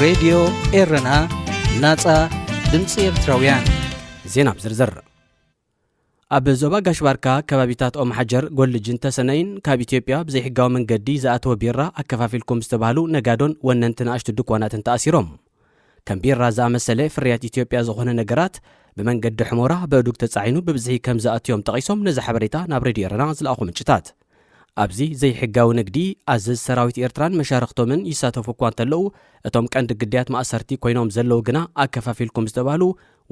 راديو إيرنا ناصا ድምፂ ኤርትራውያን ዜና ብዝርዝር ኣብ ዞባ ጋሽባርካ ከባቢታት ኦም ሓጀር ጎልጅን ተሰነይን ካብ ኢትዮጵያ ብዘይ ሕጋዊ መንገዲ ዝኣተወ ቢራ ኣከፋፊልኩም ዝተባሃሉ ነጋዶን ወነንትን ኣሽቱ ድኳናትን ተኣሲሮም ከም ቢራ ዝኣመሰለ ፍርያት ኢትዮጵያ ዝኾነ ነገራት ብመንገዲ ሕሞራ በዱግ ተጻዒኑ ብብዝሒ ከም ዝኣትዮም ጠቒሶም ነዚ ሓበሬታ ናብ ሬድዮ ኤረና ዝለኣኹ ምንጭታት ኣብዚ ዘይ ሕጋዊ ንግዲ ኣዘዝ ሰራዊት ኤርትራን መሻርክቶምን ይሳተፉ እኳ እንተለዉ እቶም ቀንዲ ግዳያት ማእሰርቲ ኮይኖም ዘለዉ ግና ኣከፋፊልኩም ዝተባሃሉ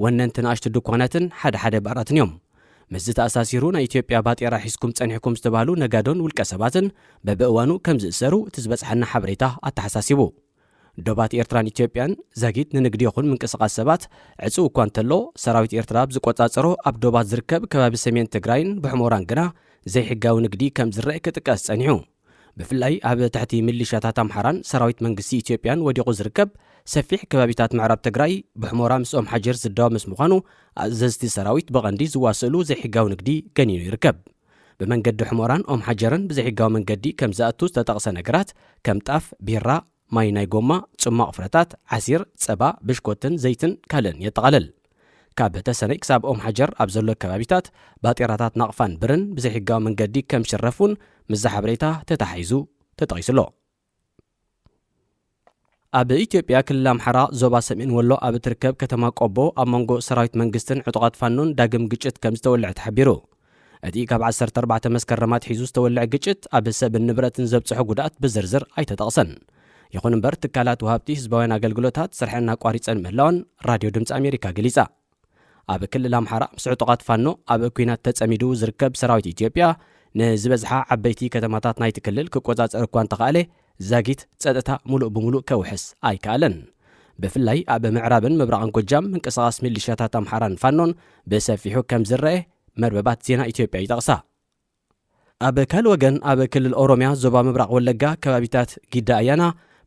ወነንትን ኣሽቱ ድኳናትን ሓደ ባራትን እዮም ምስ ተኣሳሲሩ ናይ ኢትዮጵያ ባጤራ ሒዝኩም ጸኒሕኩም ዝተባሃሉ ነጋዶን ውልቀ ሰባትን በብእዋኑ ከም ዝእሰሩ እቲ ዝበፅሐና ሓበሬታ ኣተሓሳሲቡ ዶባት ኤርትራን ኢትዮጵያን ዘጊት ንንግዲ ይኹን ምንቅስቓስ ሰባት ዕፁ እኳ እንተሎ ሰራዊት ኤርትራ ብዝቆጻጸሮ ኣብ ዶባት ዝርከብ ከባቢ ሰሜን ትግራይን ብሕሞራን ግና ዘይ ሕጋዊ ንግዲ ከም ዝረአ ክጥቀስ ጸኒሑ ብፍላይ ኣብ ትሕቲ ሚሊሻታት ኣምሓራን ሰራዊት መንግስቲ ኢትዮጵያን ወዲቑ ዝርከብ ሰፊሕ ከባቢታት ምዕራብ ትግራይ ብሕሞራ ምስኦም ሓጀር ዝዳወ ምስ ምዃኑ ኣዘዝቲ ሰራዊት ብቐንዲ ዝዋሰሉ ዘይ ሕጋዊ ንግዲ ገኒኑ ይርከብ ብመንገዲ ሕሞራን ኦም ሓጀርን ብዘይ ሕጋዊ መንገዲ ከም ዝኣቱ ዝተጠቕሰ ነገራት ከም ጣፍ ቢራ ማይ ናይ ጎማ ጽማቕ ፍረታት ዓሲር ጸባ ብሽኮትን ዘይትን ካልእን የጠቓልል ካብ ተሰነይ ክሳብ ኦም ሓጀር ኣብ ዘሎ ከባቢታት ባጤራታት ናቕፋን ብርን ብዘይ ሕጋዊ መንገዲ ከም ሽረፉን ምስ ሓበሬታ ተታሒዙ ተጠቒሱሎ ኣብ ኢትዮጵያ ክልል ኣምሓራ ዞባ ሰሜን ወሎ ኣብ እትርከብ ከተማ ቆቦ ኣብ መንጎ ሰራዊት መንግስትን ዕጡቓት ፋኖን ዳግም ግጭት ከም ዝተወልዐ ተሓቢሩ እቲ ካብ 14 መስከረማት ሒዙ ዝተወልዐ ግጭት ኣብ ሰብን ንብረትን ዘብፅሖ ጉድኣት ብዝርዝር ኣይተጠቕሰን ይኹን እምበር ትካላት ወሃብቲ ህዝባውያን ኣገልግሎታት ስርሐን ኣቋሪፀን ምህላወን ራድዮ ድምፂ ኣሜሪካ ገሊጻ ኣብ ክልል ኣምሓራ ምስ ዕጡቓት ፋኖ ኣብ ኩናት ተጸሚዱ ዝርከብ ሰራዊት ኢትዮጵያ ንዝበዝሓ ዓበይቲ ከተማታት ናይቲ ክልል ክቆጻጸር እኳ እንተኸኣለ ዛጊት ጸጥታ ሙሉእ ብምሉእ ከውሕስ ኣይከኣለን ብፍላይ ኣብ ምዕራብን ምብራቕን ጎጃም ምንቅስቓስ ሚሊሻታት ኣምሓራን ፋኖን ብሰፊሑ ከም ዝረአ መርበባት ዜና ኢትዮጵያ ይጠቕሳ ኣብ ካልእ ወገን ኣብ ክልል ኦሮምያ ዞባ ምብራቕ ወለጋ ከባቢታት ጊዳ ኣያና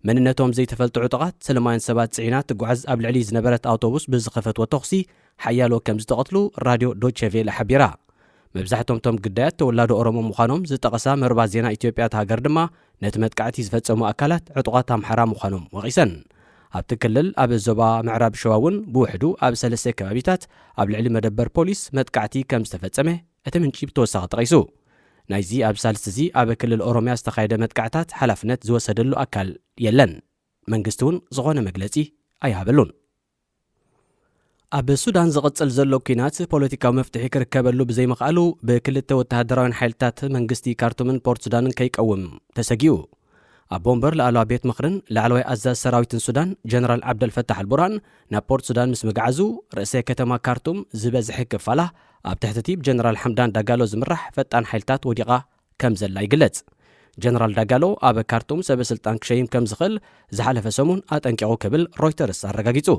መንነቶም ዘይተፈልጡ ዕጡቓት ሰለማውያን ሰባት ጽዒና ትጓዓዝ ኣብ ልዕሊ ዝነበረት ኣውቶቡስ ብዝኸፈትዎ ተኽሲ ሓያሎ ከም ዝተቐትሉ ራድዮ ዶቼ ቬለ ሓቢራ መብዛሕቶም ቶም ግዳያት ተወላዶ ኦሮሞ ምዃኖም ዝጠቐሳ መርባት ዜና ኢትዮጵያ ተሃገር ድማ ነቲ መጥቃዕቲ ዝፈጸሙ ኣካላት ዕጡቓት ኣምሓራ ምዃኖም ወቒሰን ኣብቲ ክልል ኣብ ዞባ ምዕራብ ሸዋ እውን ብውሕዱ ኣብ 3 ከባቢታት ኣብ ልዕሊ መደበር ፖሊስ መጥቃዕቲ ከም ዝተፈጸመ እቲ ምንጪ ብተወሳኺ ጠቒሱ ናይዚ ኣብ ሳልስቲ እዚ ኣብ ክልል ኦሮምያ ዝተኻየደ መጥቃዕታት ሓላፍነት ዝወሰደሉ ኣካል የለን መንግስቲ እውን ዝኾነ መግለጺ ኣይሃበሉን ኣብ ሱዳን ዝቕጽል ዘሎ ኩናት ፖለቲካዊ መፍትሒ ክርከበሉ ብዘይምኽኣሉ ብክልተ ወተሃደራውያን ሓይልታት መንግስቲ ካርቱምን ፖርት ሱዳንን ከይቀውም ተሰጊኡ ኣብ ቦምበር ላዕለዋ ቤት ምኽርን ላዕለዋይ ኣዛዝ ሰራዊትን ሱዳን ጀነራል ዓብደልፈታሕ አልቡርሃን ናብ ፖርት ሱዳን ምስ መጋዓዙ ርእሰ ከተማ ካርቱም ዝበዝሐ ክፋላ ኣብ ትሕቲ ጀነራል ሓምዳን ዳጋሎ ዝምራሕ ፈጣን ሓይልታት ወዲቓ ከም ዘላ ይግለጽ ጀነራል ዳጋሎ ኣብ ካርቱም ሰበስልጣን ክሸይም ከም ዝኽእል ዝሓለፈ ሰሙን ኣጠንቂቑ ክብል ሮይተርስ ኣረጋጊጹ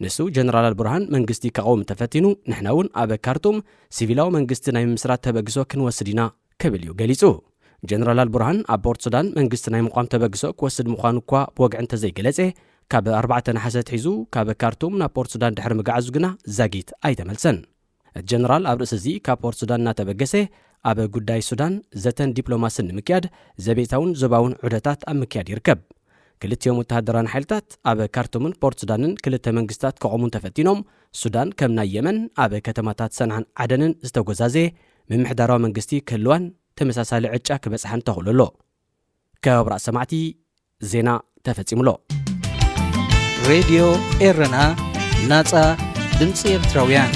ንሱ ጀነራል አልቡርሃን መንግስቲ ከቐውም ተፈቲኑ ንሕና እውን ኣብ ካርቱም ሲቪላዊ መንግስቲ ናይ ምምስራት ተበግሶ ክንወስድ ኢና ክብል እዩ ገሊጹ ጀነራል አልቡርሃን ኣብ ፖርት ሱዳን መንግስቲ ናይ ምቋም ተበግሶ ክወስድ ምዃኑ እኳ ብወግዒ እንተዘይገለጸ ካብ 4 ነሓሰት ሒዙ ካብ ካርቱም ናብ ፖርት ሱዳን ድሕሪ ምጋዓዙ ግና ዛጊት ኣይተመልሰን እቲ ጀነራል ኣብ ርእሲ እዚ ካብ ፖርት ሱዳን እናተበገሰ ኣብ ጉዳይ ሱዳን ዘተን ዲፕሎማስን ንምክያድ ዘቤታውን ዞባውን ዑደታት ኣብ ምክያድ ይርከብ ክልቲኦም ወተሃደራውያን ሓይልታት ኣብ ካርቱምን ፖርት ሱዳንን ክልተ መንግስታት ከቐሙን ተፈቲኖም ሱዳን ከም ናይ የመን ኣብ ከተማታት ሰንዓን ዓደንን ዝተጎዛዘየ ምምሕዳራዊ መንግስቲ ክህልዋን ተመሳሳሊ ዕጫ ክበጽሓን ተኽእሉሎ ከብራእ ሰማዕቲ ዜና ተፈጺሙሎ ሬድዮ ኤረና ናጻ ድምፂ ኤርትራውያን